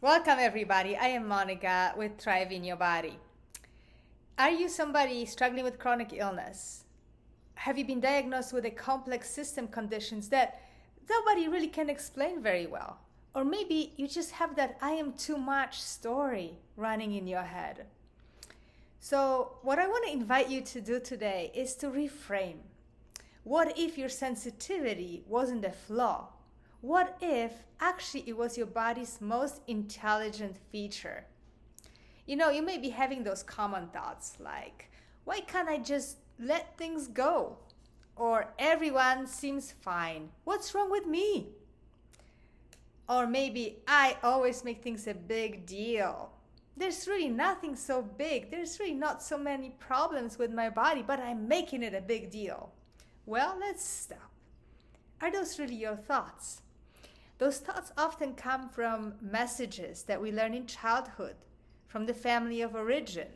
Welcome, everybody. I am Monica with Thrive in Your Body. Are you somebody struggling with chronic illness? Have you been diagnosed with a complex system conditions that nobody really can explain very well? Or maybe you just have that I am too much story running in your head. So, what I want to invite you to do today is to reframe. What if your sensitivity wasn't a flaw? What if actually it was your body's most intelligent feature? You may be having those common thoughts like, why can't I just let things go? Or everyone seems fine. What's wrong with me? Or maybe I always make things a big deal. There's really nothing so big. There's really not so many problems with my body, but I'm making it a big deal. Well, let's stop. Are those really your thoughts? Those thoughts often come from messages that we learn in childhood, from the family of origin,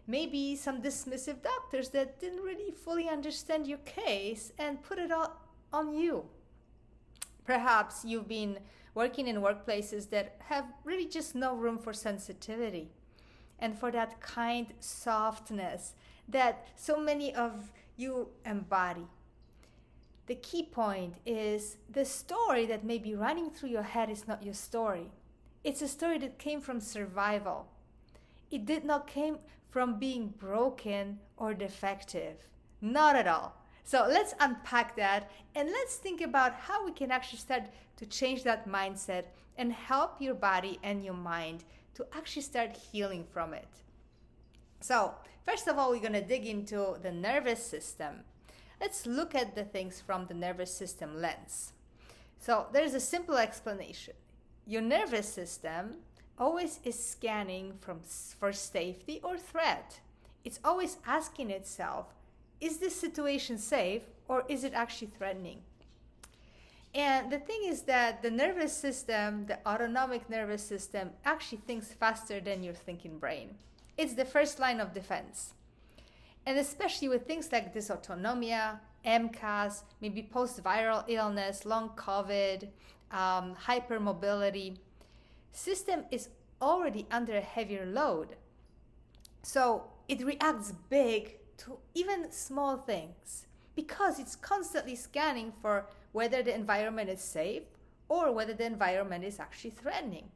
maybe some dismissive doctors that didn't really fully understand your case and put it all on you. Perhaps you've been working in workplaces that have really just no room for sensitivity and for that kind softness that so many of you embody. The key point is the story that may be running through your head is not your story. It's a story that came from survival. It did not came from being broken or defective. Not at all. So let's unpack that and let's think about how we can actually start to change that mindset and help your body and your mind to actually start healing from it. So first of all, we're going to dig into the nervous system. Let's look at the things from the nervous system lens. So there's a simple explanation. Your nervous system always is scanning for safety or threat. It's always asking itself, is this situation safe or is it actually threatening? And the thing is that the nervous system, the autonomic nervous system, actually thinks faster than your thinking brain. It's the first line of defense. And especially with things like dysautonomia, MCAS, maybe post-viral illness, long COVID, hypermobility, system is already under a heavier load. So it reacts big to even small things because it's constantly scanning for whether the environment is safe or whether the environment is actually threatening.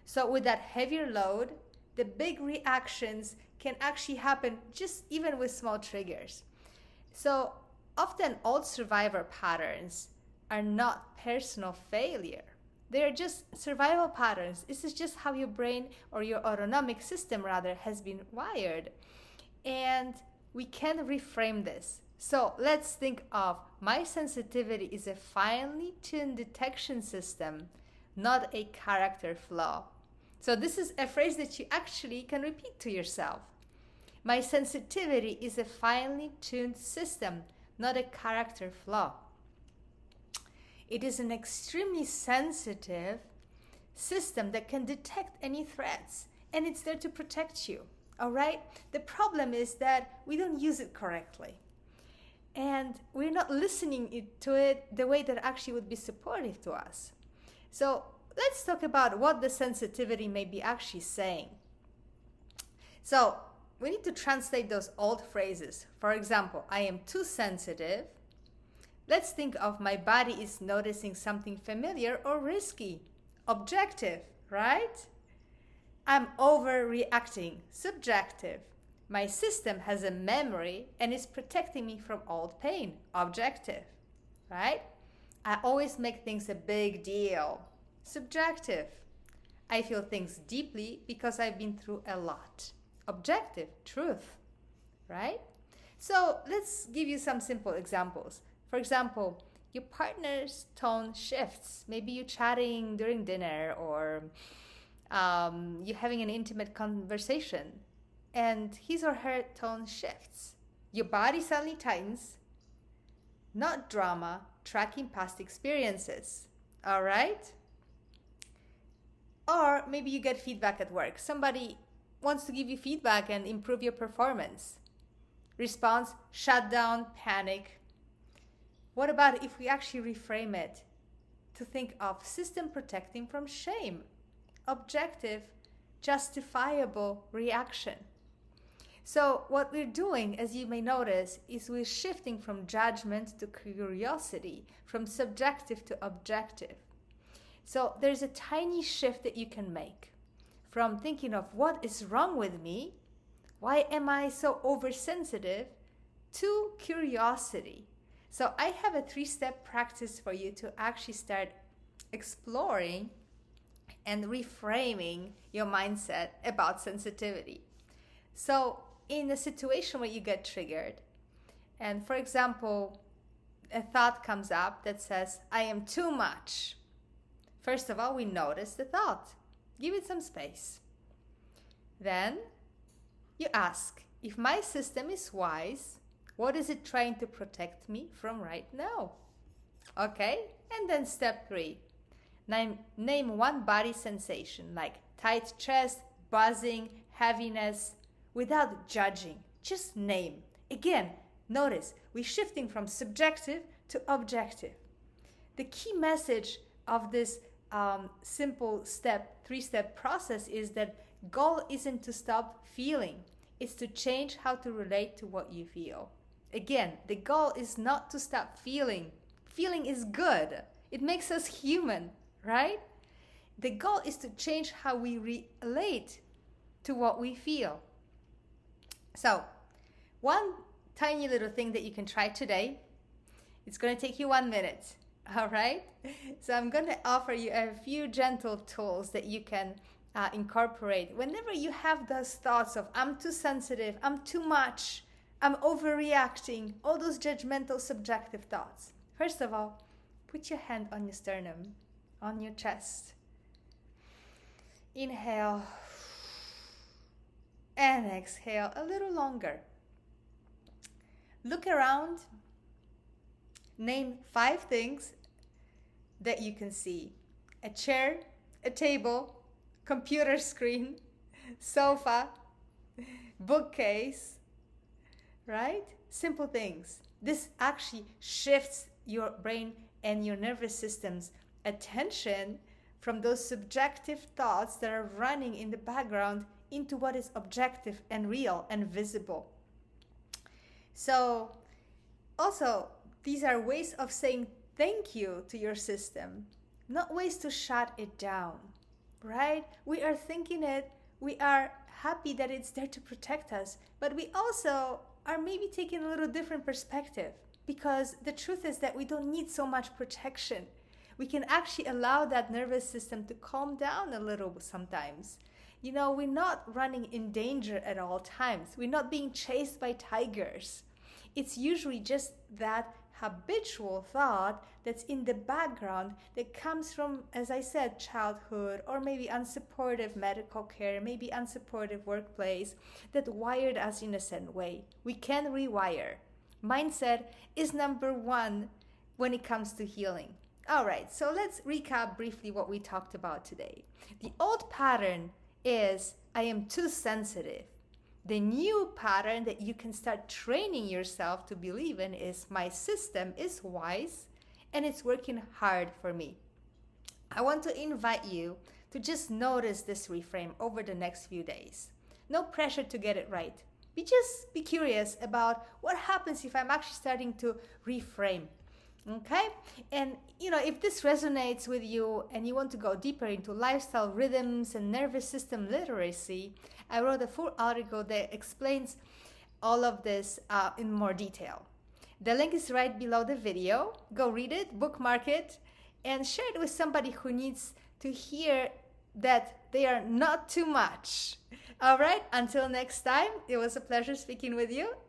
So with that heavier load, the big reactions can actually happen just even with small triggers. So often old survivor patterns are not personal failure. They are just survival patterns. This is just how your brain or your autonomic system rather has been wired. And we can reframe this. So let's think of my sensitivity is a finely tuned detection system, not a character flaw. So this is a phrase that you actually can repeat to yourself. My sensitivity is a finely tuned system, not a character flaw. It is an extremely sensitive system that can detect any threats, and it's there to protect you, all right? The problem is that we don't use it correctly, and we're not listening to it the way that actually would be supportive to us. So let's talk about what the sensitivity may be actually saying. So we need to translate those old phrases. For example, I am too sensitive. Let's think of my body is noticing something familiar or risky. Objective, right? I'm overreacting. Subjective. My system has a memory and is protecting me from old pain. Objective, right? I always make things a big deal. Subjective. I feel things deeply because I've been through a lot. Objective, truth, right? So let's give you some simple examples. For example, your partner's tone shifts. Maybe you're chatting during dinner or you're having an intimate conversation and his or her tone shifts. Your body suddenly tightens, not drama, tracking past experiences, all right? Or maybe you get feedback at work. Somebody wants to give you feedback and improve your performance. Response, shut down, panic. What about if we actually reframe it to think of system protecting from shame? objective, justifiable reaction. So what we're doing, as you may notice, is we're shifting from judgment to curiosity, from subjective to objective. So there's a tiny shift that you can make from thinking of what is wrong with me, why am I so oversensitive, to curiosity. So I have a 3-step practice for you to actually start exploring and reframing your mindset about sensitivity. So in a situation where you get triggered, and for example, a thought comes up that says, I am too much. First of all, we notice the thought. Give it some space. Then you ask, if my system is wise, what is it trying to protect me from right now? Okay? And then step 3. Name one body sensation like tight chest, buzzing, heaviness, without judging. Just name. Again, notice we're shifting from subjective to objective. The key message of this simple 3-step process is that goal isn't to stop feeling. It's to change how to relate to what you feel. Again, the goal is not to stop feeling. Feeling is good. It makes us human, right? The goal is to change how we relate to what we feel. So, one tiny little thing that you can try today, it's going to take you 1 minute, all right? So I'm going to offer you a few gentle tools that you can incorporate whenever you have those thoughts of I'm too sensitive, I'm too much, I'm overreacting, all those judgmental subjective thoughts. First of all, put your hand on your sternum, on your chest. Inhale and exhale a little longer. Look around. Name 5 things that you can see. A chair, a table, computer screen, sofa, bookcase, right? Simple things. This actually shifts your brain and your nervous system's attention from those subjective thoughts that are running in the background into what is objective and real and visible. So also, these are ways of saying thank you to your system, not ways to shut it down, right? We are thinking it, we are happy that it's there to protect us, but we also are maybe taking a little different perspective, because the truth is that we don't need so much protection. We can actually allow that nervous system to calm down a little sometimes. You know, we're not running in danger at all times. We're not being chased by tigers. It's usually just that habitual thought that's in the background that comes from, as I said, childhood, or maybe unsupportive medical care, maybe unsupportive workplace that wired us in a certain way. We can rewire. Mindset is number 1 when it comes to healing. All right, so let's recap briefly what we talked about today. The old pattern is I am too sensitive. The new pattern that you can start training yourself to believe in is my system is wise and it's working hard for me. I want to invite you to just notice this reframe over the next few days. No pressure to get it right. Be curious about what happens if I'm actually starting to reframe. Okay? And if this resonates with you and you want to go deeper into lifestyle rhythms and nervous system literacy, I wrote a full article that explains all of this in more detail. The link is right below the video. Go read it, bookmark it, and share it with somebody who needs to hear that they are not too much. All right, until next time, it was a pleasure speaking with you,